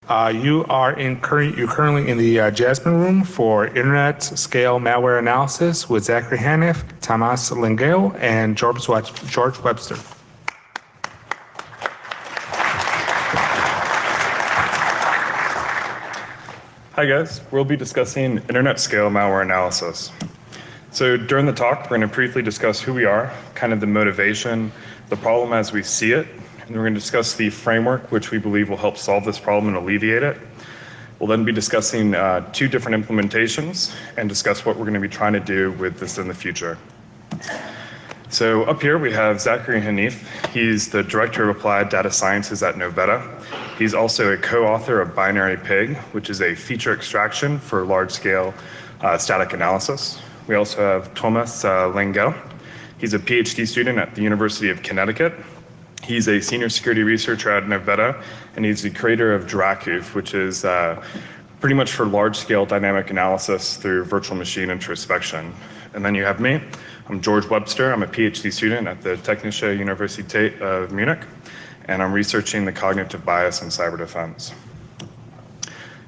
You're currently in the Jasmine room for internet scale malware analysis with Zachary Haniff, Tomas Lengel, and George Webster. Hi guys, we'll be discussing internet scale malware analysis. So during the talk, we're going to briefly discuss who we are, kind of the motivation, the problem as we see it, and we're going to discuss the framework which we believe will help solve this problem and alleviate it. We'll then be discussing 2 different implementations and discuss what we're going to be trying to do with this in the future. So up here we have Zachary Haniff. He's the Director of Applied Data Sciences at Novetta. He's also a co-author of Binary Pig, which is a feature extraction for large-scale static analysis. We also have Tomas Lengel. He's a PhD student at the University of Connecticut. He's a senior security researcher at Novetta, and he's the creator of DRAKVUF, which is pretty much for large-scale dynamic analysis through virtual machine introspection. And then you have me. I'm George Webster. I'm a PhD student at the Technische Universität of Munich, and I'm researching the cognitive bias in cyber defense.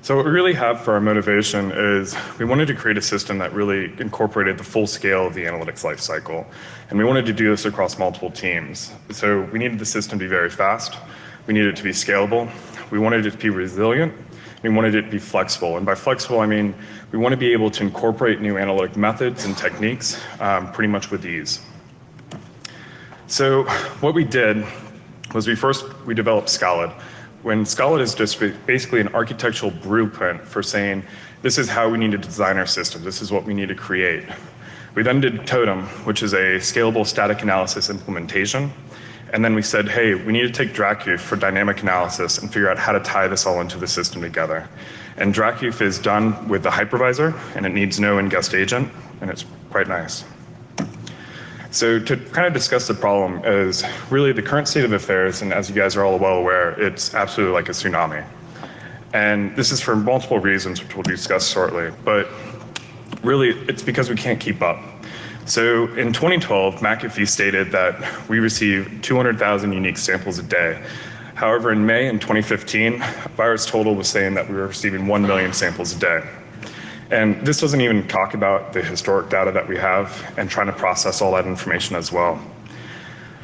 So what we really have for our motivation is we wanted to create a system that really incorporated the full scale of the analytics lifecycle. And we wanted to do this across multiple teams. So we needed the system to be very fast. We needed it to be scalable. We wanted it to be resilient. We wanted it to be flexible. And by flexible, I mean we want to be able to incorporate new analytic methods and techniques pretty much with ease. So what we did was we developed Scalid. When Scalid is just basically an architectural blueprint for saying, this is how we need to design our system, this is what we need to create. We then did TOTEM, which is a scalable static analysis implementation. And then we said, hey, we need to take DRAKVUF for dynamic analysis and figure out how to tie this all into the system together. And DRAKVUF is done with the hypervisor, and it needs no in-guest agent, and it's quite nice. So to kind of discuss the problem is really the current state of affairs, and as you guys are all well aware, it's absolutely like a tsunami. And this is for multiple reasons, which we'll discuss shortly, but really it's because we can't keep up. So in 2012, McAfee stated that we receive 200,000 unique samples a day. However, in May in 2015, VirusTotal was saying that we were receiving 1 million samples a day. And this doesn't even talk about the historic data that we have and trying to process all that information as well.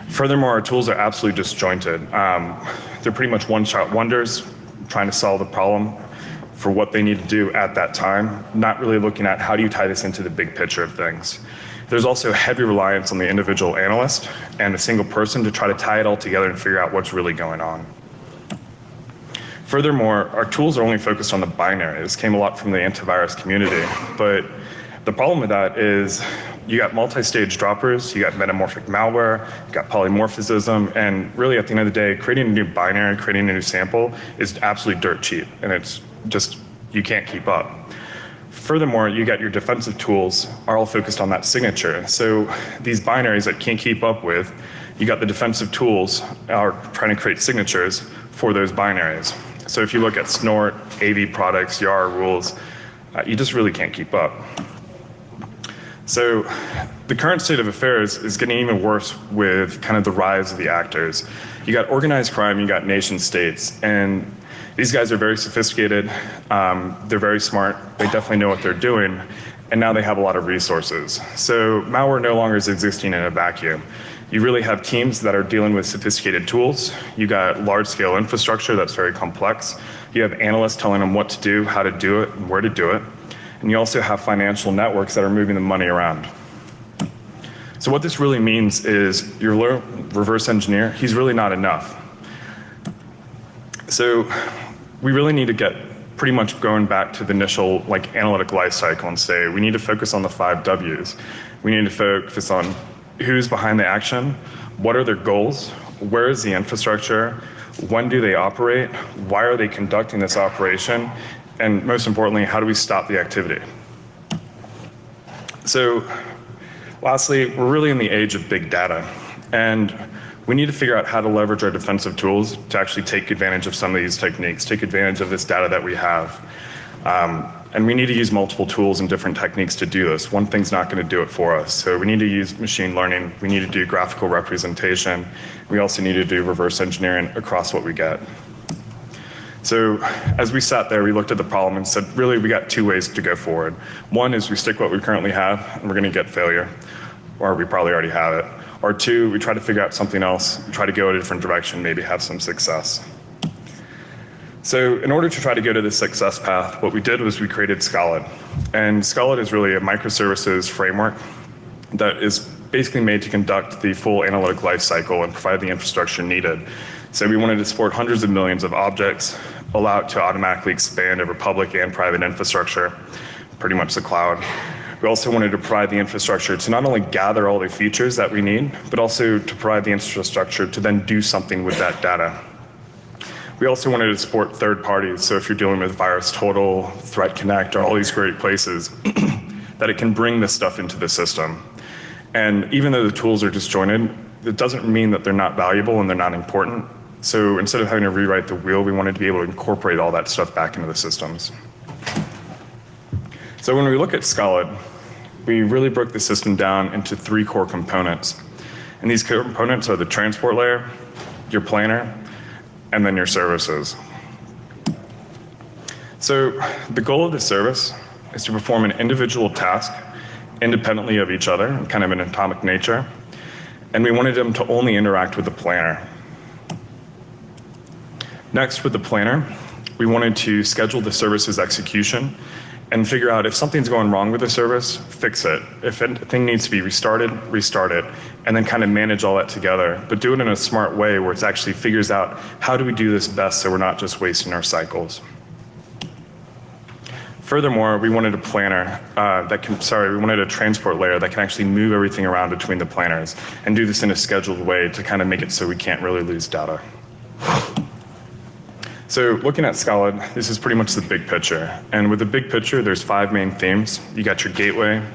Furthermore, our tools are absolutely disjointed. They're pretty much one-shot wonders, trying to solve the problem for what they need to do at that time, not really looking at how do you tie this into the big picture of things. There's also heavy reliance on the individual analyst and a single person to try to tie it all together and figure out what's really going on. Furthermore, our tools are only focused on the binary. This came a lot from the antivirus community, but the problem with that is you got multi-stage droppers, you got metamorphic malware, you got polymorphism, and really at the end of the day, creating a new binary, creating a new sample is absolutely dirt cheap, and it's just, you can't keep up. Furthermore, you got your defensive tools are all focused on that signature. So these binaries that can't keep up with, you got the defensive tools are trying to create signatures for those binaries. So if you look at Snort, AV products, YAR rules, you just really can't keep up. So the current state of affairs is getting even worse with kind of the rise of the actors. You got organized crime, you got nation states, and these guys are very sophisticated, they're very smart, they definitely know what they're doing, and now they have a lot of resources. So malware no longer is existing in a vacuum. You really have teams that are dealing with sophisticated tools. You got large-scale infrastructure that's very complex. You have analysts telling them what to do, how to do it, and where to do it. And you also have financial networks that are moving the money around. So what this really means is your reverse engineer, he's really not enough. So we really need to get pretty much going back to the initial analytic life cycle and say we need to focus on the 5 W's. We need to focus on who's behind the action, what are their goals, where is the infrastructure, when do they operate, why are they conducting this operation, and most importantly, how do we stop the activity? So lastly, we're really in the age of big data, and we need to figure out how to leverage our defensive tools to actually take advantage of some of these techniques, take advantage of this data that we have. And we need to use multiple tools and different techniques to do this. One thing's not going to do it for us. So we need to use machine learning. We need to do graphical representation. We also need to do reverse engineering across what we get. So as we sat there, we looked at the problem and said, really, we got two ways to go forward. One is we stick what we currently have, and we're going to get failure, or we probably already have it. Or two, we try to figure out something else, try to go in a different direction, maybe have some success. So in order to try to go to the success path, what we did was we created Scalid. And Scalid is really a microservices framework that is basically made to conduct the full analytic lifecycle and provide the infrastructure needed. So we wanted to support hundreds of millions of objects, allow it to automatically expand over public and private infrastructure, pretty much the cloud. We also wanted to provide the infrastructure to not only gather all the features that we need, but also to provide the infrastructure to then do something with that data. We also wanted to support third parties. So if you're dealing with VirusTotal, Threat Connect, or all these great places, that it can bring this stuff into the system. And even though the tools are disjointed, it doesn't mean that they're not valuable and they're not important. So instead of having to rewrite the wheel, we wanted to be able to incorporate all that stuff back into the systems. So when we look at Scalid, we really broke the system down into three core components. And these components are the transport layer, your planner, and then your services. So the goal of the service is to perform an individual task independently of each other, kind of an atomic nature. And we wanted them to only interact with the planner. Next, with the planner, we wanted to schedule the service's execution and figure out if something's going wrong with the service, fix it. If anything needs to be restarted, restart it, and then kind of manage all that together, but do it in a smart way where it actually figures out how do we do this best so we're not just wasting our cycles. Furthermore, we wanted a planner we wanted a transport layer that can actually move everything around between the planners and do this in a scheduled way to kind of make it so we can't really lose data. So looking at Scalid, this is pretty much the big picture. And with the big picture, there's 5 main themes. You got your gateway,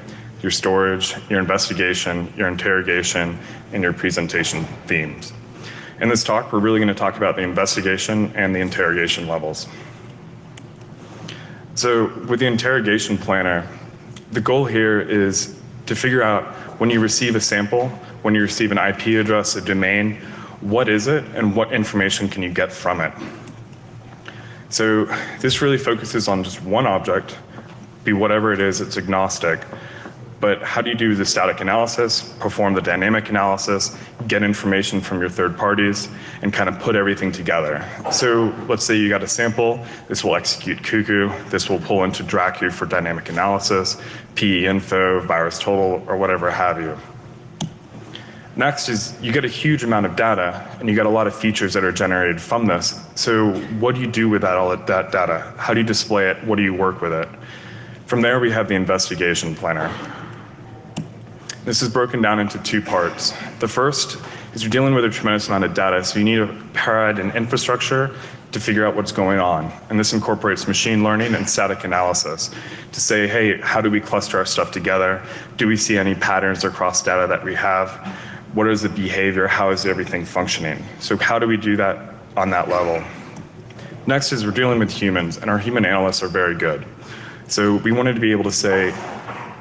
your storage, your investigation, your interrogation, and your presentation themes. In this talk, we're really going to talk about the investigation and the interrogation levels. So with the interrogation planner, the goal here is to figure out when you receive a sample, when you receive an IP address, a domain, what is it and what information can you get from it? So this really focuses on just one object, be whatever it is, it's agnostic. But how do you do the static analysis, perform the dynamic analysis, get information from your third parties, and kind of put everything together? So let's say you got a sample, this will execute Cuckoo, this will pull into DRAKVUF for dynamic analysis, PE info, VirusTotal, or whatever have you. Next is you get a huge amount of data, and you got a lot of features that are generated from this. So what do you do with all that data? How do you display it? What do you work with it? From there, we have the investigation planner. This is broken down into 2 parts. The first is you're dealing with a tremendous amount of data, so you need to provide an infrastructure to figure out what's going on. And this incorporates machine learning and static analysis to say, hey, how do we cluster our stuff together? Do we see any patterns across data that we have? What is the behavior? How is everything functioning? So how do we do that on that level? Next is we're dealing with humans, and our human analysts are very good. So we wanted to be able to say,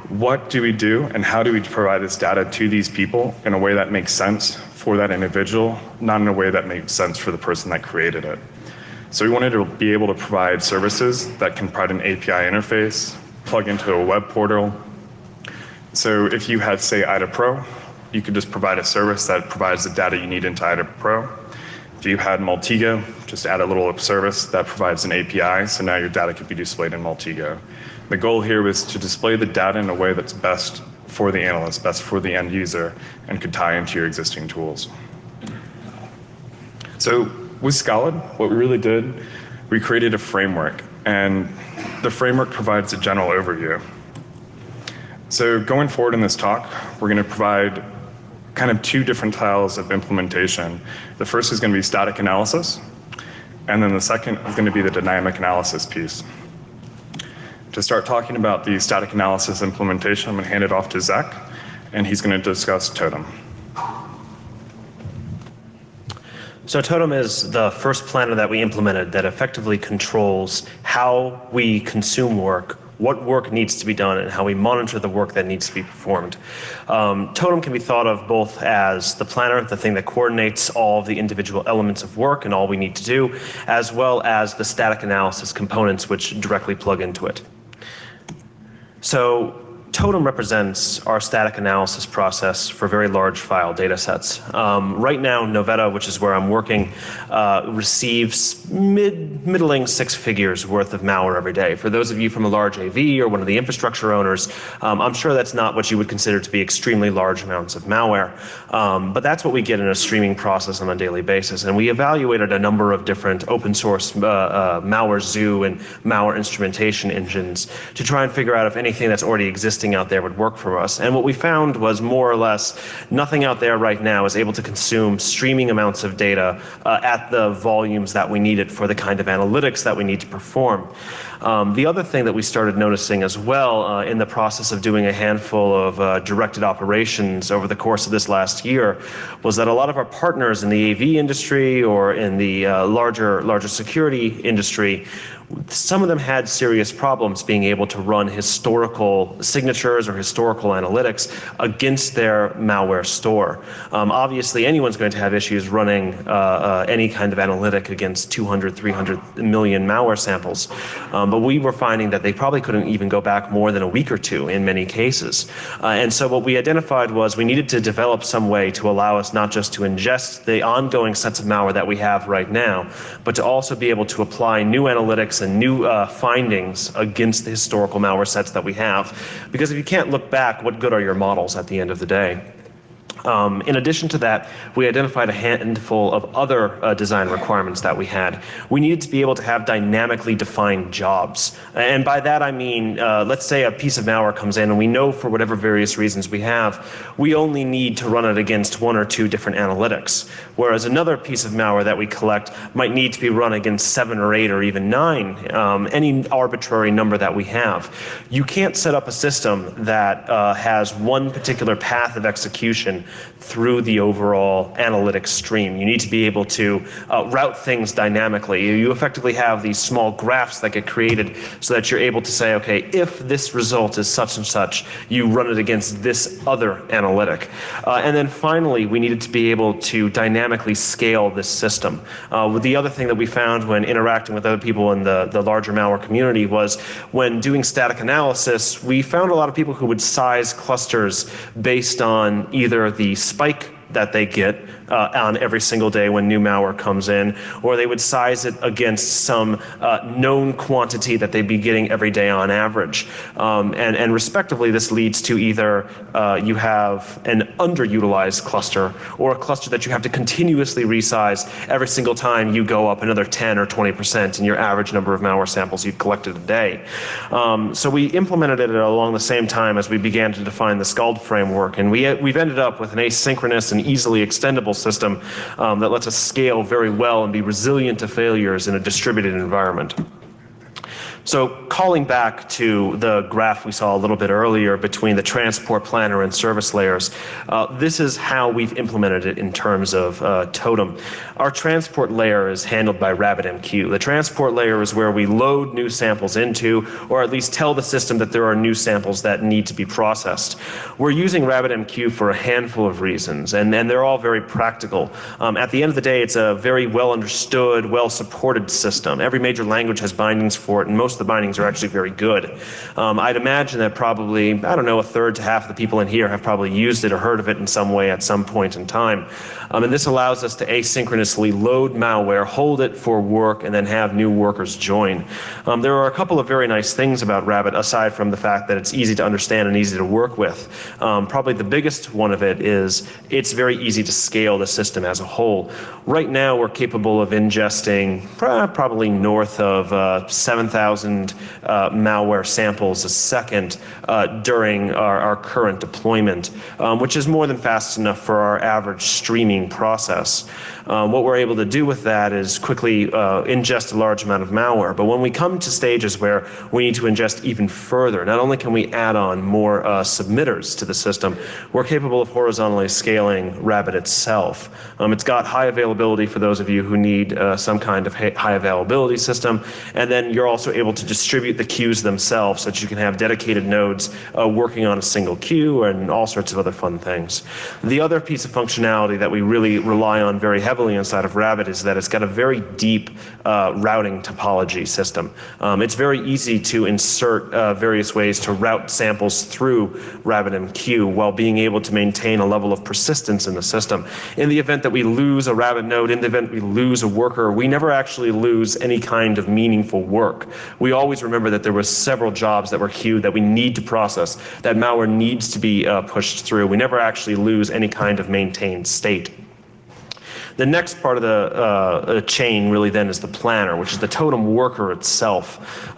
what do we do and how do we provide this data to these people in a way that makes sense for that individual, not in a way that makes sense for the person that created it. So we wanted to be able to provide services that can provide an API interface, plug into a web portal. So if you had, say, IDA Pro, you could just provide a service that provides the data you need into IDA Pro. If you had Maltigo, just add a little service that provides an API, so now your data could be displayed in Maltigo. The goal here was to display the data in a way that's best for the analyst, best for the end user, and could tie into your existing tools. So with Scalid, what we really did, we created a framework, and the framework provides a general overview. So going forward in this talk, we're going to provide kind of 2 different styles of implementation. The first is going to be static analysis, and then the second is going to be the dynamic analysis piece. To start talking about the static analysis implementation, I'm going to hand it off to Zach, and he's going to discuss TOTEM. So TOTEM is the first planner that we implemented that effectively controls how we consume work what work needs to be done and how we monitor the work that needs to be performed. TOTEM can be thought of both as the planner, the thing that coordinates all of the individual elements of work and all we need to do, as well as the static analysis components which directly plug into it. So TOTEM represents our static analysis process for very large file data sets. Right now, Novetta, which is where I'm working, receives middling six figures worth of malware every day. For those of you from a large AV or one of the infrastructure owners, I'm sure that's not what you would consider to be extremely large amounts of malware. But that's what we get in a streaming process on a daily basis. And we evaluated a number of different open source malware zoo and malware instrumentation engines to try and figure out if anything that's already existing out there would work for us. And what we found was more or less nothing out there right now is able to consume streaming amounts of data at the volumes that we need it for the kind of analytics that we need to perform. The other thing that we started noticing as well in the process of doing a handful of directed operations over the course of this last year was that a lot of our partners in the AV industry or in the larger security industry, some of them had serious problems being able to run historical signatures or historical analytics against their malware store. Obviously, anyone's going to have issues running any kind of analytic against 200, 300 million malware samples. But we were finding that they probably couldn't even go back more than a week or two in many cases. And so what we identified was we needed to develop some way to allow us not just to ingest the ongoing sets of malware that we have right now, but to also be able to apply new analytics and new findings against the historical malware sets that we have. Because if you can't look back, what good are your models at the end of the day? In addition to that, we identified a handful of other design requirements that we had. We needed to be able to have dynamically defined jobs. And by that I mean, let's say a piece of malware comes in and we know for whatever various reasons we only need to run it against one or two different analytics. Whereas another piece of malware that we collect might need to be run against 7 or 8 or even 9, any arbitrary number that we have. You can't set up a system that has one particular path of execution through the overall analytics stream. You need to be able to route things dynamically. You effectively have these small graphs that get created so that you're able to say, okay, if this result is such and such, you run it against this other analytic. And then finally, we needed to be able to dynamically scale this system. The other thing that we found when interacting with other people in the larger malware community was when doing static analysis, we found a lot of people who would size clusters based on either the spike that they get on every single day when new malware comes in, or they would size it against some known quantity that they'd be getting every day on average. And respectively, this leads to either you have an underutilized cluster or a cluster that you have to continuously resize every single time you go up another 10 or 20% in your average number of malware samples you've collected a day. So we implemented it along the same time as we began to define the SCALD framework, and we've ended up with an asynchronous and easily extendable system that lets us scale very well and be resilient to failures in a distributed environment. So calling back to the graph we saw a little bit earlier between the transport planner and service layers, this is how we've implemented it in terms of TOTEM. Our transport layer is handled by RabbitMQ. The transport layer is where we load new samples into, or at least tell the system that there are new samples that need to be processed. We're using RabbitMQ for a handful of reasons, and they're all very practical. At the end of the day, it's a very well understood, well supported system. Every major language has bindings for it, and most of the bindings are actually very good. I'd imagine that probably, I don't know, a third to half of the people in here have probably used it or heard of it in some way at some point in time. And this allows us to asynchronously load malware, hold it for work, and then have new workers join. There are a couple of very nice things about Rabbit, aside from the fact that it's easy to understand and easy to work with. Probably the biggest one of it is it's very easy to scale the system as a whole. Right now, we're capable of ingesting probably north of 7,000 malware samples a second during our current deployment, which is more than fast enough for our average streaming process. What we're able to do with that is quickly ingest a large amount of malware. But when we come to stages where we need to ingest even further, not only can we add on more submitters to the system, we're capable of horizontally scaling Rabbit itself. It's got high availability for those of you who need some kind of high availability system, and then you're also able able to distribute the queues themselves so that you can have dedicated nodes working on a single queue and all sorts of other fun things. The other piece of functionality that we really rely on very heavily inside of Rabbit is that it's got a very deep routing topology system. It's very easy to insert various ways to route samples through RabbitMQ while being able to maintain a level of persistence in the system. In the event that we lose a Rabbit node, in the event we lose a worker, we never actually lose any kind of meaningful work. We always remember that there were several jobs that were queued that we need to process, that malware needs to be pushed through. We never actually lose any kind of maintained state. The next part of the chain really then is the planner, which is the totem worker itself.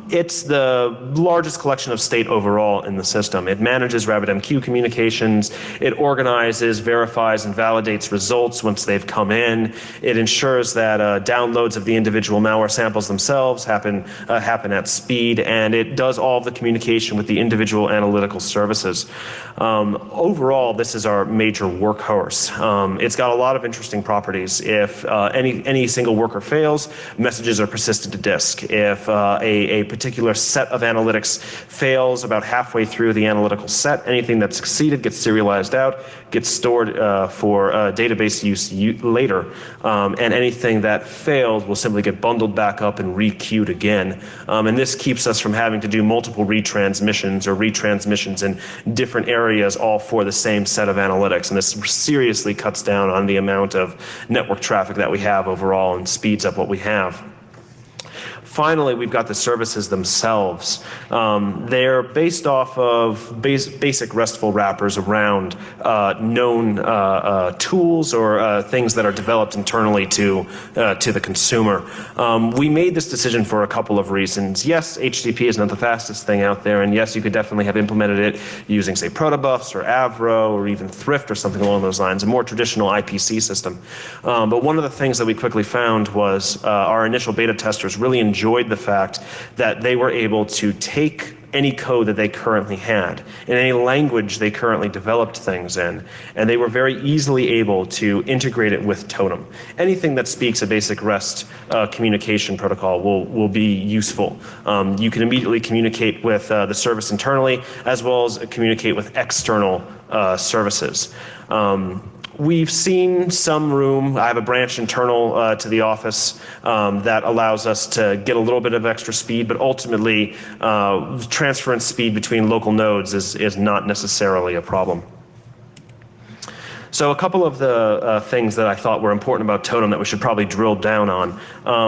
It's the largest collection of state overall in the system. It manages RabbitMQ communications. It organizes, verifies, and validates results once they've come in. It ensures that downloads of the individual malware samples themselves happen at speed, and it does all of the communication with the individual analytical services. Overall, this is our major workhorse. It's got a lot of interesting properties. If any single worker fails, messages are persisted to disk. If a particular set of analytics fails about halfway through the analytical set, anything that succeeded gets serialized out, gets stored for database use later, and anything that failed will simply get bundled back up and re-queued again. And this keeps us from having to do multiple retransmissions or retransmissions in different areas all for the same set of analytics. And this seriously cuts down on the amount of network traffic that we have overall and speeds up what we have. Finally, we've got the services themselves. They're based off of basic RESTful wrappers around known tools or things that are developed internally to the consumer. We made this decision for a couple of reasons. Yes, HTTP is not the fastest thing out there, and yes, you could definitely have implemented it using, say, protobufs or Avro or even Thrift or something along those lines, a more traditional IPC system. But one of the things that we quickly found was our initial beta testers really enjoyed the fact that they were able to take any code that they currently had in any language they currently developed things in, and they were very easily able to integrate it with TOTEM. Anything that speaks a basic REST communication protocol will be useful. You can immediately communicate with the service internally as well as communicate with external services. We've seen some room. I have a branch internal to the office that allows us to get a little bit of extra speed, but ultimately transference speed between local nodes is not necessarily a problem. So a couple of the things that I thought were important about TOTEM that we should probably drill down on.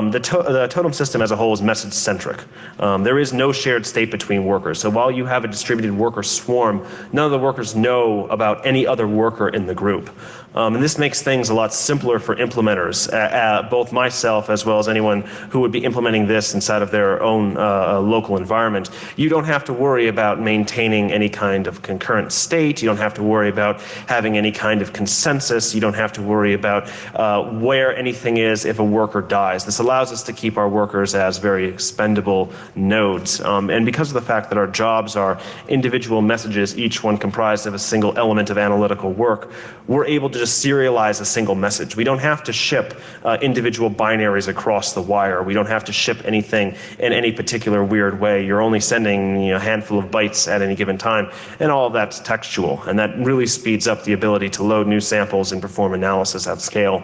The TOTEM system as a whole is message-centric. There is no shared state between workers. So while you have a distributed worker swarm, none of the workers know about any other worker in the group. And this makes things a lot simpler for implementers, both myself as well as anyone who would be implementing this inside of their own local environment. You don't have to worry about maintaining any kind of concurrent state. You don't have to worry about having any kind of consensus. You don't have to worry about where anything is if a worker dies. This allows us to keep our workers as very expendable nodes. And because of the fact that our jobs are individual messages, each one comprised of a single element of analytical work, we're able to just serialize a single message. We don't have to ship individual binaries across the wire. We don't have to ship anything in any particular weird way. You're only sending a handful of bytes at any given time, and all of that's textual. And that really speeds up the ability to load new samples and perform analysis at scale.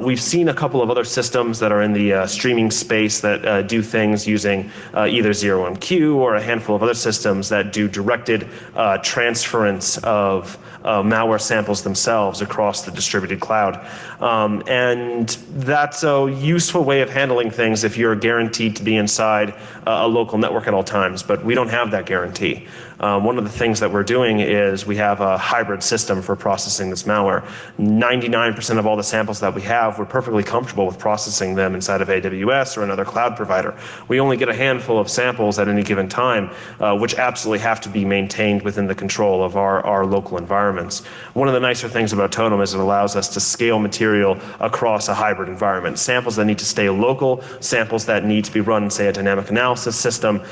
We've seen a couple of other systems that are in the streaming space that do things using either 0MQ or a handful of other systems that do directed transference of malware samples themselves across the distributed cloud. And that's a useful way of handling things if you're guaranteed to be inside a local network at all times, but we don't have that guarantee. One of the things that we're doing is we have a hybrid system for processing this malware. 99% of all the samples that we have, we're perfectly comfortable with processing them inside of AWS or another cloud provider. We only get a handful of samples at any given time, which absolutely have to be maintained within the control of our local environments. One of the nicer things about TOTEM is it allows us to scale material across a hybrid environment. Samples that need to stay local, samples that need to be run, say, a dynamic analysis system,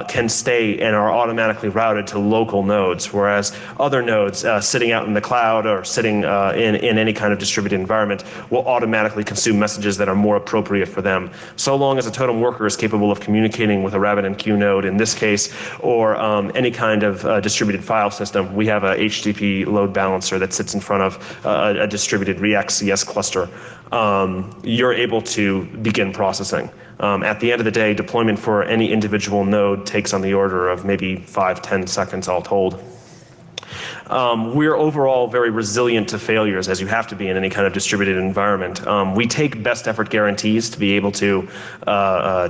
can stay and are automatically routed routed to local nodes, whereas other nodes sitting out in the cloud or sitting in any kind of distributed environment will automatically consume messages that are more appropriate for them. So long as a totem worker is capable of communicating with a RabbitMQ node in this case, or any kind of distributed file system, we have a HTTP load balancer that sits in front of a distributed React CS cluster. You're able to begin processing. At the end of the day, deployment for any individual node takes on the order of maybe 5-10 seconds all told. We're overall very resilient to failures, as you have to be in any kind of distributed environment. We take best effort guarantees to be able to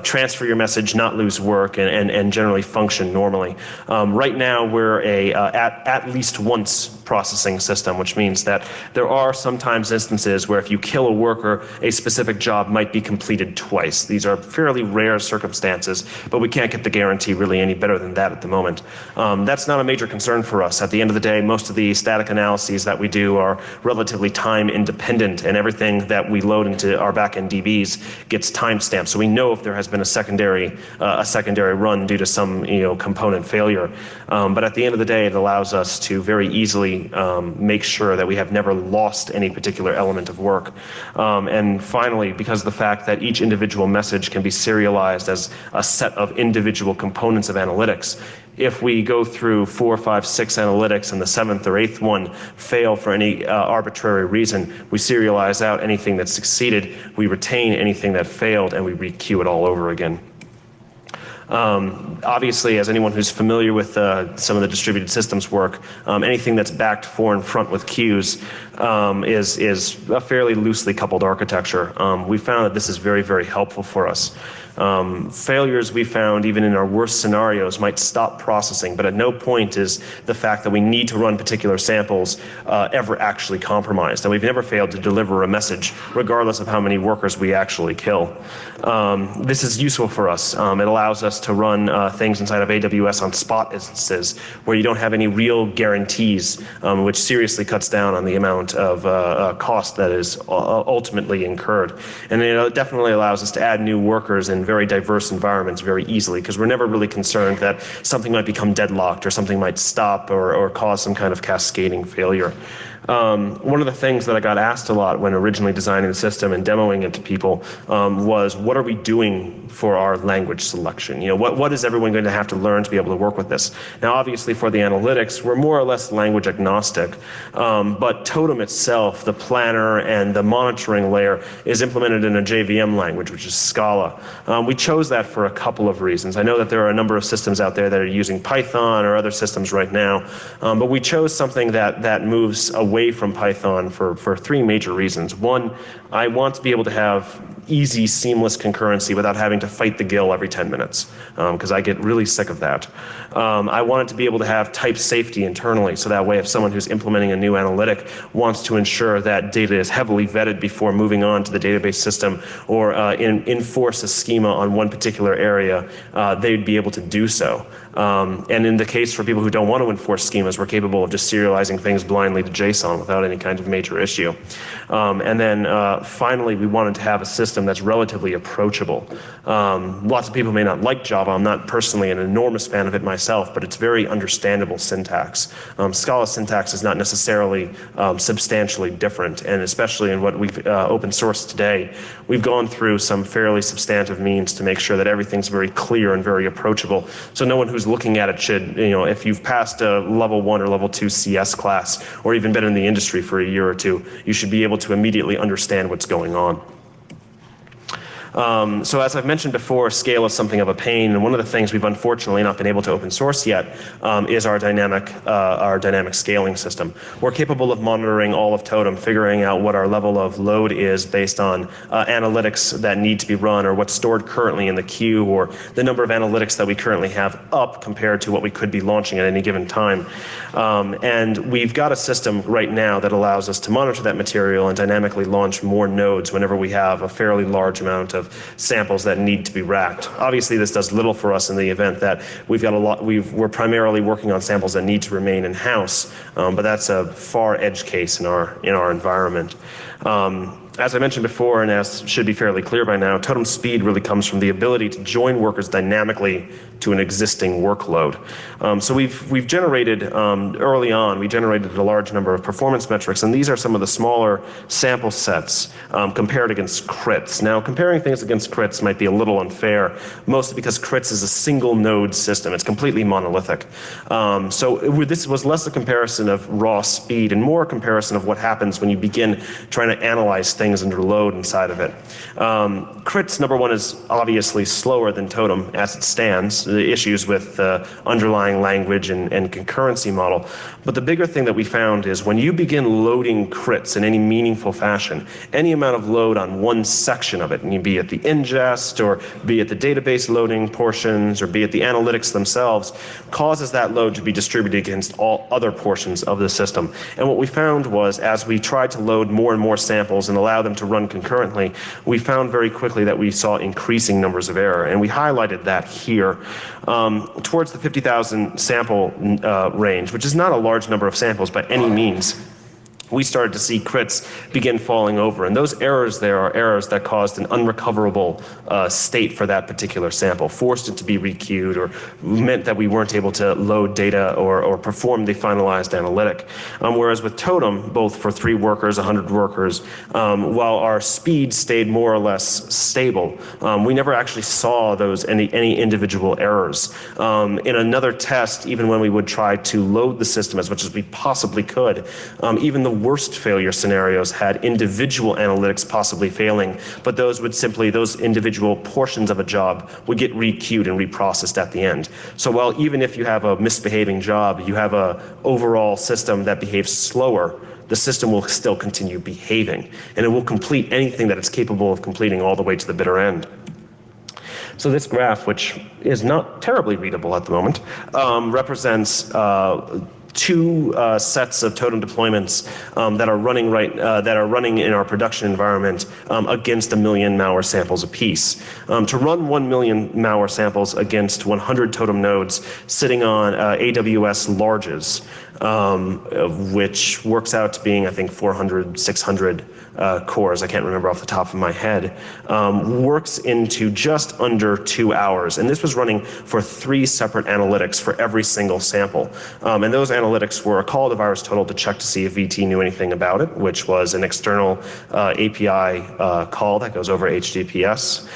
transfer your message, not lose work, and generally function normally. Right now, we're a at least once processing system, which means that there are sometimes instances where if you kill a worker, a specific job might be completed twice. These are fairly rare circumstances, but we can't get the guarantee really any better than that at the moment. That's not a major concern for us. At the end of the day, most of the static analyses that we do are relatively time independent, and everything that we load into our backend DBs gets timestamped. So we know if there has been a secondary run due to some component failure. But at the end of the day, it allows us to very easily make sure that we have never lost any particular element of work. And finally, because of the fact that each individual message can be serialized as a set of individual components of analytics, if we go through 4, 5, 6 analytics and the 7th or 8th one fail for any arbitrary reason, we serialize out anything that succeeded, we retain anything that failed, and we re-queue it all over again. Obviously, as anyone who's familiar with some of the distributed systems work, anything that's backed fore and front with queues is a fairly loosely coupled architecture. We found that this is very, very helpful for us. Failures we found even in our worst scenarios might stop processing, but at no point is the fact that we need to run particular samples ever actually compromised. And we've never failed to deliver a message regardless of how many workers we actually kill. This is useful for us. It allows us to run things inside of AWS on spot instances where you don't have any real guarantees, which seriously cuts down on the amount of cost that is ultimately incurred. And it definitely allows us to add new workers in very diverse environments very easily, because we're never really concerned that something might become deadlocked or something might stop or cause some kind of cascading failure. One of the things that I got asked a lot when originally designing the system and demoing it to people was, what are we doing for our language selection? What is everyone going to have to learn to be able to work with this? Now, obviously, for the analytics, we're more or less language agnostic, but TOTEM itself, the planner and the monitoring layer, is implemented in a JVM language, which is Scala. We chose that for a couple of reasons. I know that there are a number of systems out there that are using Python or other systems right now, but we chose something that moves away from Python for 3 major reasons. One, I want to be able to have easy, seamless concurrency without having to fight the gill every 10 minutes, because I get really sick of that. I wanted to be able to have type safety internally, so that way if someone who's implementing a new analytic wants to ensure that data is heavily vetted before moving on to the database system or enforce a schema on one particular area, they'd be able to do so. And in the case for people who don't want to enforce schemas, we're capable of just serializing things blindly to JSON without any kind of major issue. And then finally, we wanted to have a system that's relatively approachable. Lots of people may not like Java. I'm not personally an enormous fan of it myself, but it's very understandable syntax. Scala syntax is not necessarily substantially different, and especially in what we've open sourced today, we've gone through some fairly substantive means to make sure that everything's very clear and very approachable. So no one who's looking at it should, if you've passed a level 1 or level 2 CS class, or even been in the industry for a year or two, you should be able to immediately understand what's going on. So as I've mentioned before, scale is something of a pain, and one of the things we've unfortunately not been able to open source yet is our dynamic scaling system. We're capable of monitoring all of TOTEM, figuring out what our level of load is based on analytics that need to be run, or what's stored currently in the queue, or the number of analytics that we currently have up compared to what we could be launching at any given time. And we've got a system right now that allows us to monitor that material and dynamically launch more nodes whenever we have a fairly large amount of samples that need to be racked. Obviously, this does little for us in the event that we're primarily working on samples that need to remain in-house, but that's a far edge case in our environment. As I mentioned before, and as should be fairly clear by now, totem speed really comes from the ability to join workers dynamically to an existing workload. So we've generated, early on, we generated a large number of performance metrics, and these are some of the smaller sample sets compared against crits. Now, comparing things against crits might be a little unfair, mostly because crits is a single node system. It's completely monolithic. This was less a comparison of raw speed and more a comparison of what happens when you begin trying to analyze things under load inside of it. Crits, number one, is obviously slower than totem as it stands. The issues with underlying language and concurrency model. But the bigger thing that we found is when you begin loading crits in any meaningful fashion, any amount of load on one section of it, and be it the ingest or be it the database loading portions or be it the analytics themselves, causes that load to be distributed against all other portions of the system. And what we found was as we tried to load more and more samples and allow them to run concurrently, we found very quickly that we saw increasing numbers of error. And we highlighted that here. Towards the 50,000 sample range, which is not a large number of samples by any means, we started to see crits begin falling over. And those errors there are errors that caused an unrecoverable state for that particular sample, forced it to be requeued, or meant that we weren't able to load data or perform the finalized analytic. Whereas with totem, both for 3 workers, 100 workers, while our speed stayed more or less stable, we never actually saw any individual errors. In another test, even when we would try to load the system as much as we possibly could, even the worst failure scenarios had individual analytics possibly failing, but those individual portions of a job would get requeued and reprocessed at the end. So while even if you have a misbehaving job, you have a overall system that behaves slower, the system will still continue behaving, and it will complete anything that it's capable of completing all the way to the bitter end. So this graph, which is not terribly readable at the moment, represents 2 sets of totem deployments that are running in our production environment against 1 million malware samples apiece. To run 1 million malware samples against 100 totem nodes sitting on AWS larges, which works out to being, I think, 400, 600 cores, I can't remember off the top of my head, works into just under 2 hours. And this was running for 3 separate analytics for every single sample. And those analytics were a call to VirusTotal to check to see if VT knew anything about it, which was an external API call that goes over HTTPS.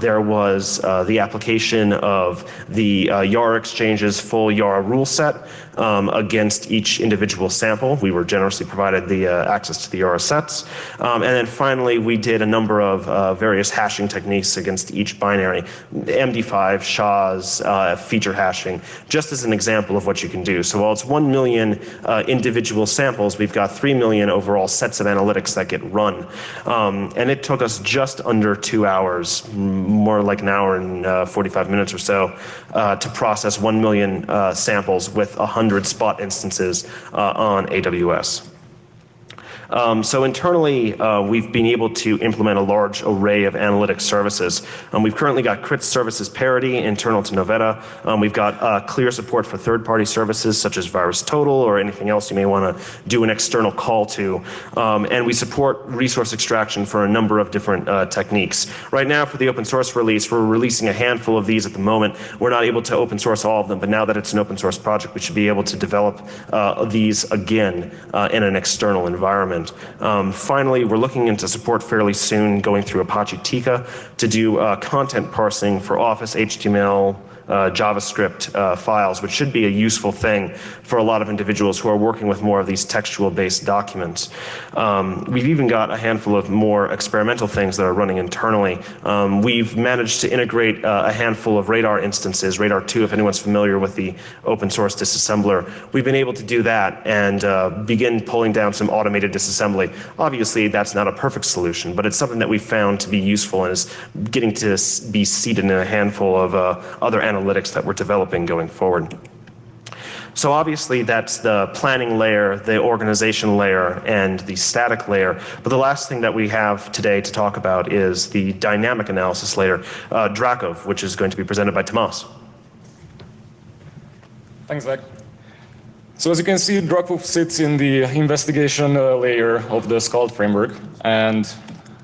There was the application of the YAR exchange's full YAR rule set against each individual sample. We were generously provided the access to the YAR sets. And then finally, we did a number of various hashing techniques against each binary, MD5, SHAs, feature hashing, just as an example of what you can do. So while it's 1 million individual samples, we've got 3 million overall sets of analytics that get run. And it took us just under 2 hours, more like an hour and 45 minutes or so, to process 1 million samples with 100 spot instances on AWS. So internally, we've been able to implement a large array of analytic services. We've currently got crit services parity internal to Novetta. We've got clear support for third-party services such as VirusTotal or anything else you may want to do an external call to. And we support resource extraction for a number of different techniques. Right now, for the open source release, we're releasing a handful of these at the moment. We're not able to open source all of them, but now that it's an open source project, we should be able to develop these again in an external environment. Finally, we're looking into support fairly soon, going through Apache Tika to do content parsing for Office HTML, JavaScript files, which should be a useful thing for a lot of individuals who are working with more of these textual-based documents. We've even got a handful of more experimental things that are running internally. We've managed to integrate a handful of Radar instances, Radar 2, if anyone's familiar with the open source disassembler. We've been able to do that and begin pulling down some automated disassembly. Obviously, that's not a perfect solution, but it's something that we found to be useful and is getting to be seated in a handful of other analytics that we're developing going forward. So obviously that's the planning layer, the organization layer, and the static layer. But the last thing that we have today to talk about is the dynamic analysis layer, DRAKVUF, which is going to be presented by Tomas. Thanks, Zach. So as you can see, DRAKVUF sits in the investigation layer of the SCALD framework, and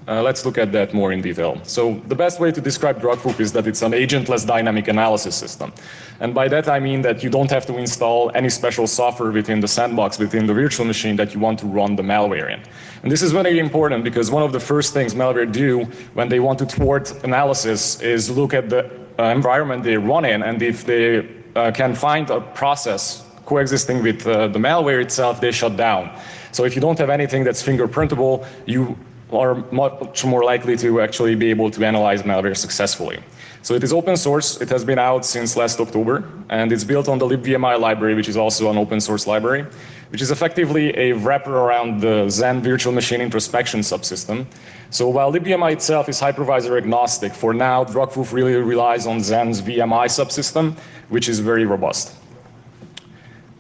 let's look at that more in detail. So the best way to describe DRAKVUF is that it's an agentless dynamic analysis system. And by that I mean that you don't have to install any special software within the sandbox, within the virtual machine that you want to run the malware in. And this is very important because one of the first things malware do when they want to thwart analysis is look at the environment they run in, and if they can find a process coexisting with the malware itself, they shut down. So if you don't have anything that's fingerprintable, you are much more likely to actually be able to analyze malware successfully. So it is open source. It has been out since last October, and it's built on the libvmi library, which is also an open source library, which is effectively a wrapper around the Xen virtual machine introspection subsystem. So while libvmi itself is hypervisor agnostic, for now, DRAKVUF really relies on Xen's VMI subsystem, which is very robust.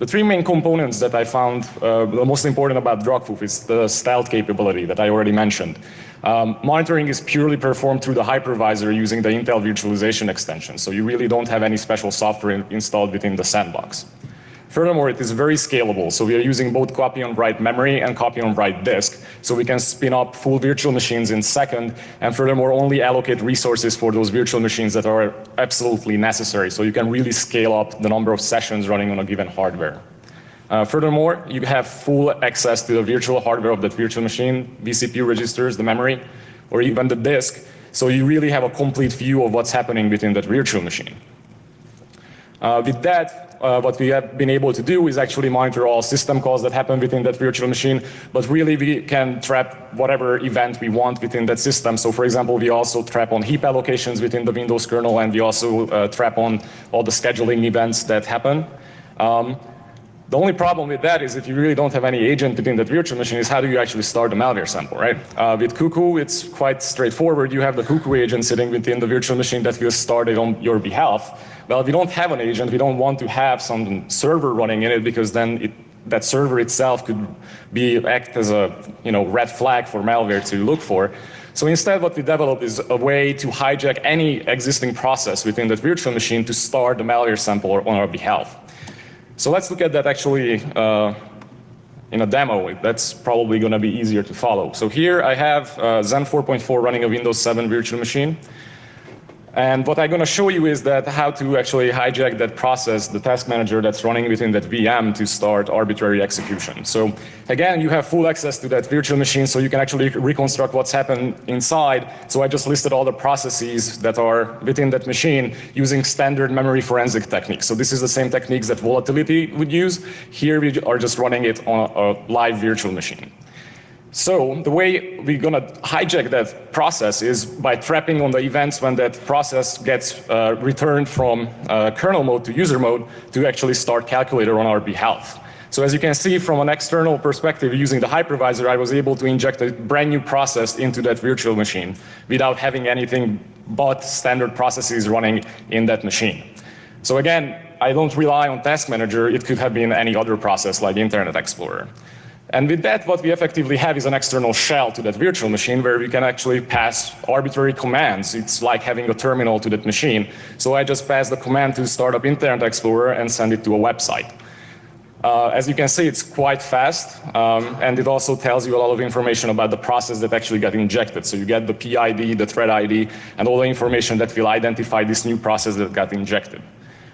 The three main components that I found the most important about DRAKVUF is the stealth capability that I already mentioned. Monitoring is purely performed through the hypervisor using the Intel virtualization extension, so you really don't have any special software installed within the sandbox. Furthermore, it is very scalable, so we are using both copy on write memory and copy on write disk, so we can spin up full virtual machines in second, and furthermore only allocate resources for those virtual machines that are absolutely necessary, so you can really scale up the number of sessions running on a given hardware. Furthermore, you have full access to the virtual hardware of that virtual machine, vCPU registers, the memory, or even the disk, so you really have a complete view of what's happening within that virtual machine. With that, what we have been able to do is actually monitor all system calls that happen within that virtual machine, but really we can trap whatever event we want within that system. So for example, we also trap on heap allocations within the Windows kernel, and we also trap on all the scheduling events that happen. The only problem with that is if you really don't have any agent within that virtual machine is how do you actually start the malware sample, right? With Cuckoo, it's quite straightforward. You have the Cuckoo agent sitting within the virtual machine that will start it on your behalf. Well, if we don't have an agent, we don't want to have some server running in it because then that server itself could act as a red flag for malware to look for. So instead what we developed is a way to hijack any existing process within that virtual machine to start the malware sample on our behalf. So let's look at that actually in a demo. That's probably going to be easier to follow. So here I have Xen 4.4 running a Windows 7 virtual machine. And what I'm going to show you is that how to actually hijack that process, the task manager that's running within that VM to start arbitrary execution. So again, you have full access to that virtual machine, so you can actually reconstruct what's happened inside. So I just listed all the processes that are within that machine using standard memory forensic techniques. So this is the same techniques that volatility would use. Here we are just running it on a live virtual machine. So the way we're going to hijack that process is by trapping on the events when that process gets returned from kernel mode to user mode to actually start calculator on our behalf. So as you can see from an external perspective using the hypervisor, I was able to inject a brand new process into that virtual machine without having anything but standard processes running in that machine. So again, I don't rely on task manager. It could have been any other process like Internet Explorer. And with that, what we effectively have is an external shell to that virtual machine where we can actually pass arbitrary commands. It's like having a terminal to that machine. So I just pass the command to start up Internet Explorer and send it to a website. As you can see, it's quite fast, and it also tells you a lot of information about the process that actually got injected. So you get the PID, the thread ID, and all the information that will identify this new process that got injected.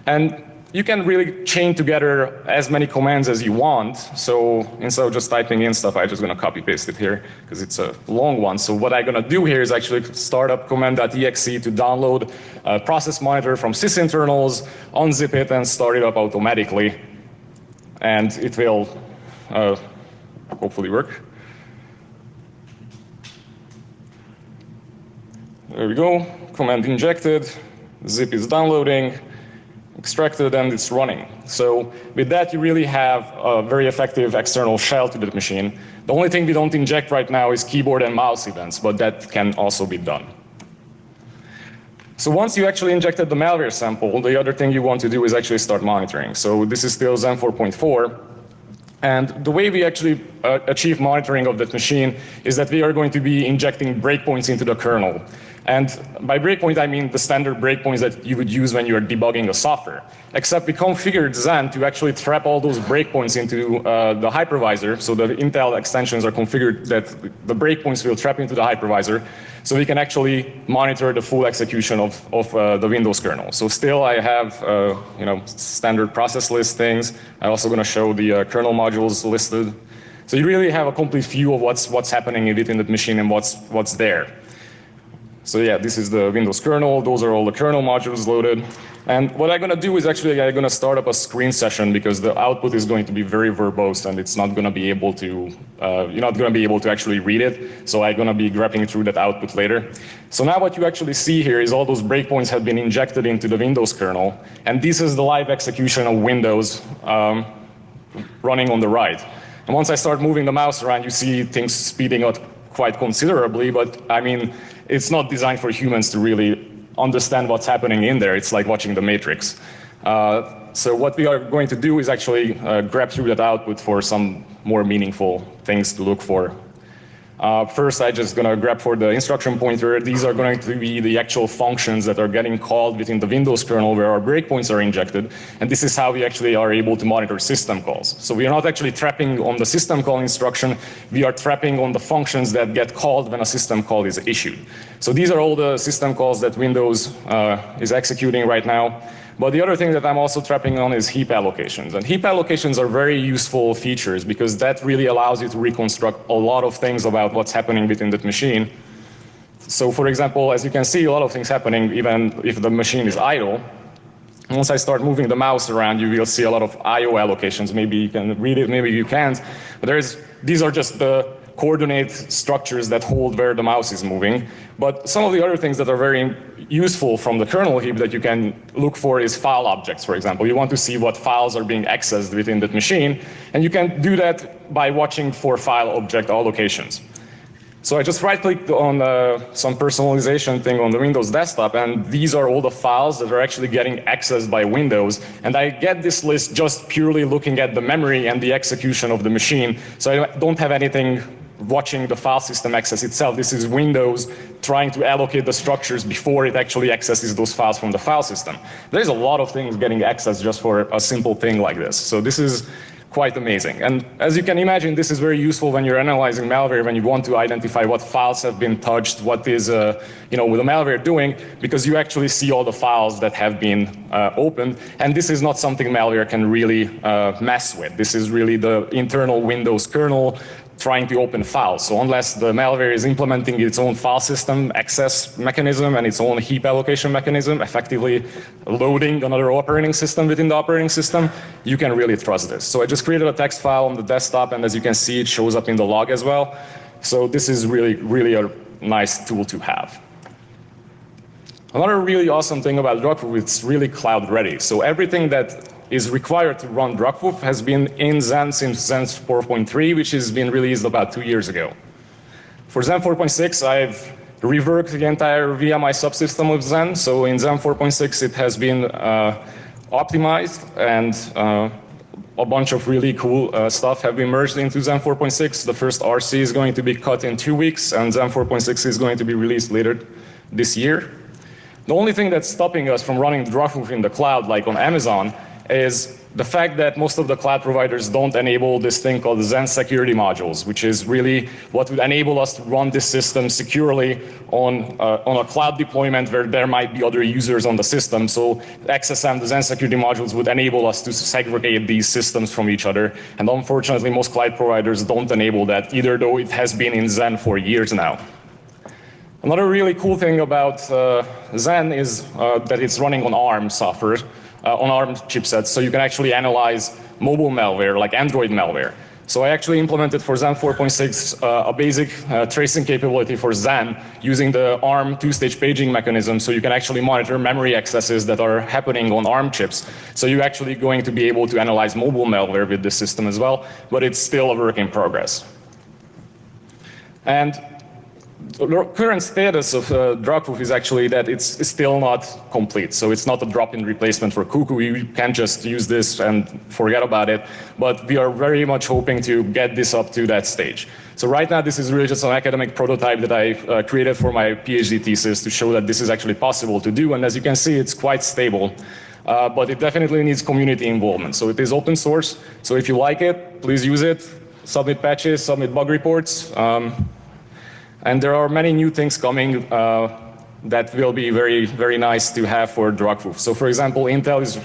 And you can really chain together as many commands as you want. So instead of just typing in stuff, I'm just going to copy paste it here because it's a long one. So what I'm going to do here is actually start up command.exe to download a process monitor from sysinternals, unzip it, and start it up automatically. And it will hopefully work. There we go. Command injected. Zip is downloading. Extracted, and it's running. So with that, you really have a very effective external shell to the machine. The only thing we don't inject right now is keyboard and mouse events, but that can also be done. So once you actually injected the malware sample, the other thing you want to do is actually start monitoring. So this is still Xen 4.4. And the way we actually achieve monitoring of that machine is that we are going to be injecting breakpoints into the kernel. And by breakpoint, I mean the standard breakpoints that you would use when you're debugging a software. Except we configured Zen to actually trap all those breakpoints into the hypervisor. So the Intel extensions are configured that the breakpoints will trap into the hypervisor. So we can actually monitor the full execution of the Windows kernel. So still I have standard process listings. I'm also going to show the kernel modules listed. So you really have a complete view of what's happening within the machine and what's there. So yeah, this is the Windows kernel. Those are all the kernel modules loaded. And what I'm going to do is actually I'm going to start up a screen session because the output is going to be very verbose and it's not going to be able to, you're not going to be able to actually read it. So I'm going to be grabbing through that output later. So now what you actually see here is all those breakpoints have been injected into the Windows kernel. And this is the live execution of Windows running on the right. And once I start moving the mouse around, you see things speeding up quite considerably, but I mean, it's not designed for humans to really understand what's happening in there. It's like watching the Matrix. So what we are going to do is actually grab through that output for some more meaningful things to look for. First, I'm just going to grab for the instruction pointer. These are going to be the actual functions that are getting called within the Windows kernel where our breakpoints are injected. And this is how we actually are able to monitor system calls. So we are not actually trapping on the system call instruction. We are trapping on the functions that get called when a system call is issued. So these are all the system calls that Windows is executing right now. But the other thing that I'm also trapping on is heap allocations. And heap allocations are very useful features because that really allows you to reconstruct a lot of things about what's happening within that machine. So for example, as you can see, a lot of things happening even if the machine is idle. Once I start moving the mouse around, you will see a lot of I/O allocations. Maybe you can read it, maybe you can't. But these are just the coordinate structures that hold where the mouse is moving. But some of the other things that are very useful from the kernel heap that you can look for is file objects, for example. You want to see what files are being accessed within that machine, and you can do that by watching for file object allocations. So I just right-clicked on some personalization thing on the Windows desktop, and these are all the files that are actually getting accessed by Windows. And I get this list just purely looking at the memory and the execution of the machine. So I don't have anything watching the file system access itself. This is Windows trying to allocate the structures before it actually accesses those files from the file system. There's a lot of things getting accessed just for a simple thing like this. So this is quite amazing. And as you can imagine, this is very useful when you're analyzing malware, when you want to identify what files have been touched, what is with the malware doing, because you actually see all the files that have been opened. And this is not something malware can really mess with. This is really the internal Windows kernel trying to open files. So unless the malware is implementing its own file system access mechanism and its own heap allocation mechanism, effectively loading another operating system within the operating system, you can really trust this. So I just created a text file on the desktop, and as you can see, it shows up in the log as well. So this is really, really a nice tool to have. Another really awesome thing about DRAKVUF, it's really cloud ready. So everything that is required to run DRAKVUF has been in Zen since Zen 4.3, which has been released about 2 years ago. For Zen 4.6, I've reworked the entire VMI subsystem of Zen. So in Zen 4.6, it has been optimized, and a bunch of really cool stuff have been merged into Zen 4.6. The first RC is going to be cut in 2 weeks, and Zen 4.6 is going to be released later this year. The only thing that's stopping us from running DRAKVUF in the cloud, like on Amazon, is the fact that most of the cloud providers don't enable this thing called Zen security modules, which is really what would enable us to run this system securely on a cloud deployment where there might be other users on the system. So XSM, the Zen security modules, would enable us to segregate these systems from each other. And unfortunately, most cloud providers don't enable that, either though it has been in Zen for years now. Another really cool thing about Zen is that it's running on ARM software. On ARM chipsets, so you can actually analyze mobile malware, like Android malware. So I actually implemented for Zen 4.6 a basic tracing capability for Zen using the ARM two-stage paging mechanism, so you can actually monitor memory accesses that are happening on ARM chips. So you're actually going to be able to analyze mobile malware with this system as well, but it's still a work in progress. And the current status of DRAKVUF is actually that it's still not complete. So it's not a drop-in replacement for Cuckoo. You can't just use this and forget about it. But we are very much hoping to get this up to that stage. So right now, this is really just an academic prototype that I created for my PhD thesis to show that this is actually possible to do. And as you can see, it's quite stable. But it definitely needs community involvement. So it is open source. So if you like it, please use it. Submit patches, submit bug reports. And there are many new things coming that will be very, very nice to have for DRAKVUF. So for example, Intel is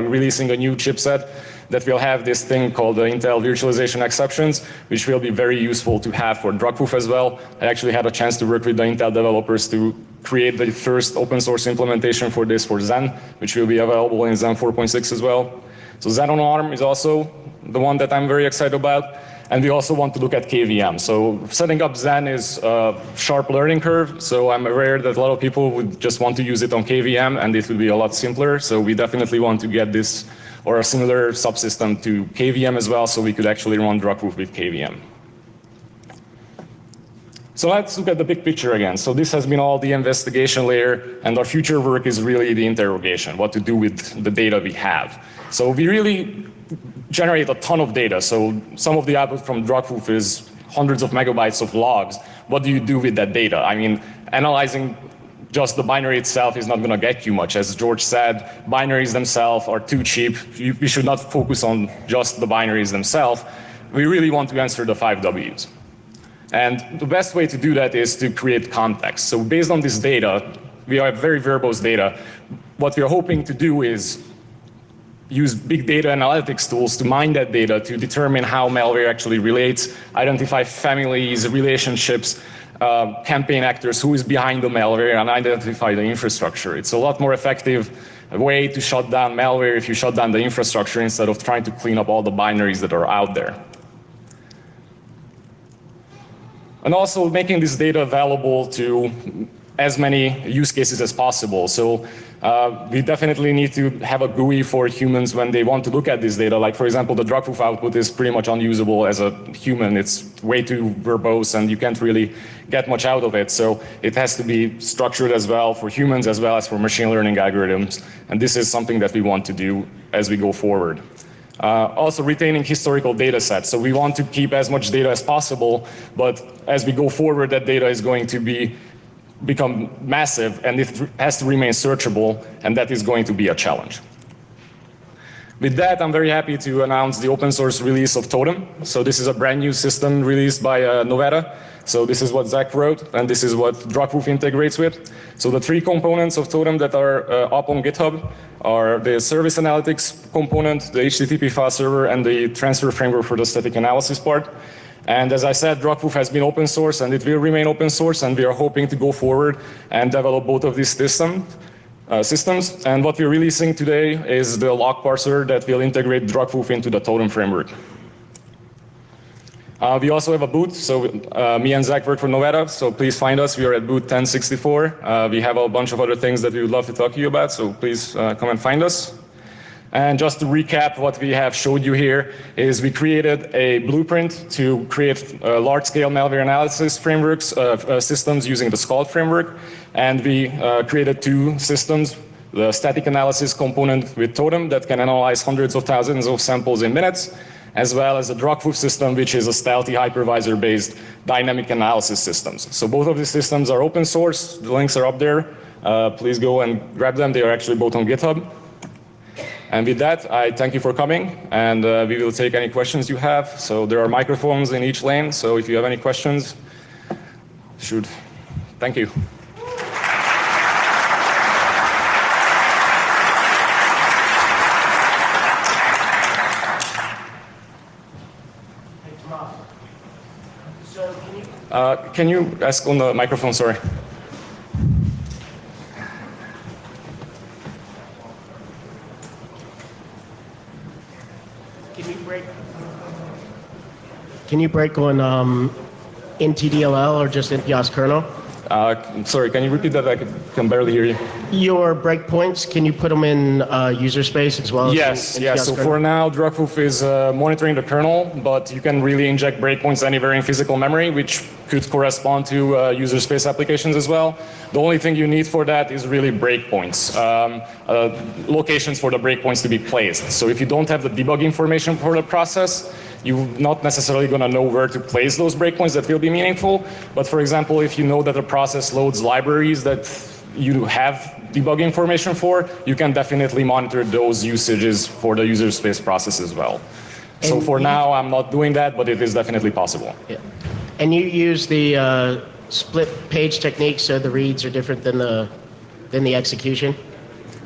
releasing a new chipset that will have this thing called the Intel virtualization exceptions, which will be very useful to have for DRAKVUF as well. I actually had a chance to work with the Intel developers to create the first open source implementation for this for Zen, which will be available in Zen 4.6 as well. So Zen on ARM is also the one that I'm very excited about. And we also want to look at KVM. So setting up Zen is a sharp learning curve. So I'm aware that a lot of people would just want to use it on KVM, and it would be a lot simpler. So we definitely want to get this or a similar subsystem to KVM as well, so we could actually run DRAKVUF with KVM. So let's look at the big picture again. So this has been all the investigation layer, and our future work is really the interrogation, what to do with the data we have. So we really generate a ton of data. So some of the output from DRAKVUF is hundreds of megabytes of logs. What do you do with that data? I mean, analyzing just the binary itself is not going to get you much. As George said, binaries themselves are too cheap. We should not focus on just the binaries themselves. We really want to answer the 5 Ws. And the best way to do that is to create context. So based on this data, we have very verbose data. What we are hoping to do is use big data analytics tools to mine that data to determine how malware actually relates, identify families, relationships, campaign actors, who is behind the malware, and identify the infrastructure. It's a lot more effective way to shut down malware if you shut down the infrastructure instead of trying to clean up all the binaries that are out there. And also making this data available to as many use cases as possible. So we definitely need to have a GUI for humans when they want to look at this data. Like for example, the DRAKVUF output is pretty much unusable as a human. It's way too verbose and you can't really get much out of it. So it has to be structured as well for humans as well as for machine learning algorithms. And this is something that we want to do as we go forward. Also retaining historical data sets. So we want to keep as much data as possible, but as we go forward, that data is going to become massive and it has to remain searchable, and that is going to be a challenge. With that, I'm very happy to announce the open source release of TOTEM. So this is a brand new system released by Novetta. So this is what Zach wrote, and this is what DRAKVUF integrates with. So the 3 components of TOTEM that are up on GitHub are the service analytics component, the HTTP file server, and the transfer framework for the static analysis part. And as I said, DRAKVUF has been open source and it will remain open source, and we are hoping to go forward and develop both of these systems. And what we're releasing today is the log parser that will integrate DRAKVUF into the TOTEM framework. We also have a booth, so me and Zach work for Novetta, so please find us. We are at booth 1064. We have a bunch of other things that we would love to talk to you about, so please come and find us. And just to recap what we have showed you here is we created a blueprint to create large-scale malware analysis frameworks, systems using the SCALD framework. And we created 2 systems, the static analysis component with TOTEM that can analyze hundreds of thousands of samples in minutes, as well as the DRAKVUF system, which is a stealthy hypervisor-based dynamic analysis systems. So both of these systems are open source. The links are up there. Please go and grab them. They are actually both on GitHub. And with that, I thank you for coming, and we will take any questions you have. So there are microphones in each lane, so if you have any questions, shoot. Thank you. Can you ask on the microphone, sorry? Can you break on NTDLL or just NPS kernel? Sorry, can you repeat that? I can barely hear you. Your breakpoints, can you put them in user space as well? Yes, in yes. kiosk So kernel? for now, DRAKVUF is monitoring the kernel, but you can really inject breakpoints anywhere in physical memory, which could correspond to user space applications as well. The only thing you need for that is really breakpoints, locations for the breakpoints to be placed. So if you don't have the debug information for the process, you're not necessarily going to know where to place those breakpoints that will be meaningful. But for example, if you know that a process loads libraries that you have debug information for, you can definitely monitor those usages for the user space process as well. So for now, I'm not doing that, but it is definitely possible. Yeah. And you use the split page technique, so the reads are different than the execution?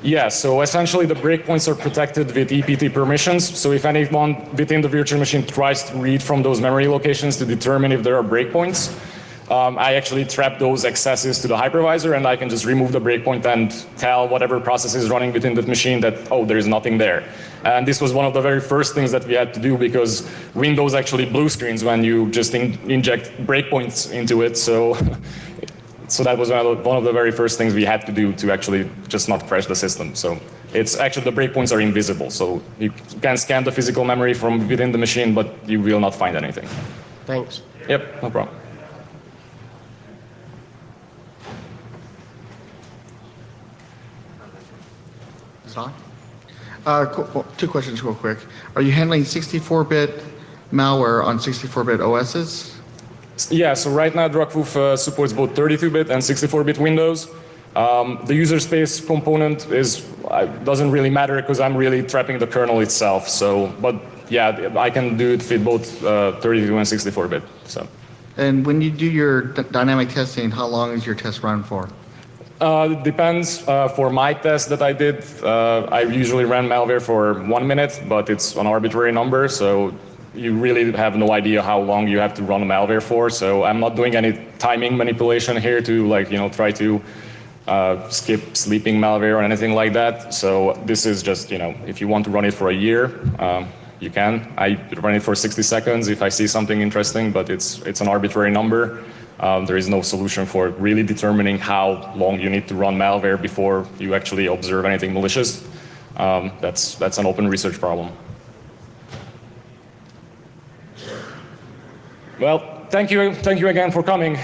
Yeah, so essentially the breakpoints are protected with EPT permissions. So if anyone within the virtual machine tries to read from those memory locations to determine if there are breakpoints, I actually trap those accesses to the hypervisor, and I can just remove the breakpoint and tell whatever process is running within that machine that, oh, there is nothing there. And this was one of the very first things that we had to do, because Windows actually blue screens when you just inject breakpoints into it. So, so that was one of the very first things we had to do to actually just not crash the system. So it's actually, the breakpoints are invisible. So you can scan the physical memory from within the machine, but you will not find anything. Thanks. Yep, no problem. Is it on? Two questions real quick. Are you handling 64-bit malware on 64-bit OSs? Yeah, so right now DRAKVUF supports both 32-bit and 64-bit Windows. The user space component doesn't really matter because I'm really trapping the kernel itself. So, but yeah, I can do it with both 32 and 64-bit. So. And when you do your dynamic testing, how long is your test run for? It depends. For my test that I did, I usually ran malware for 1 minute, but it's an arbitrary number, so you really have no idea how long you have to run malware for. So I'm not doing any timing manipulation here to, like, try to skip sleeping malware or anything like that. So this is just, if you want to run it for a year, you can. I run it for 60 seconds if I see something interesting, but it's an arbitrary number. There is no solution for really determining how long you need to run malware before you actually observe anything malicious. That's an open research problem. Well, thank you again for coming.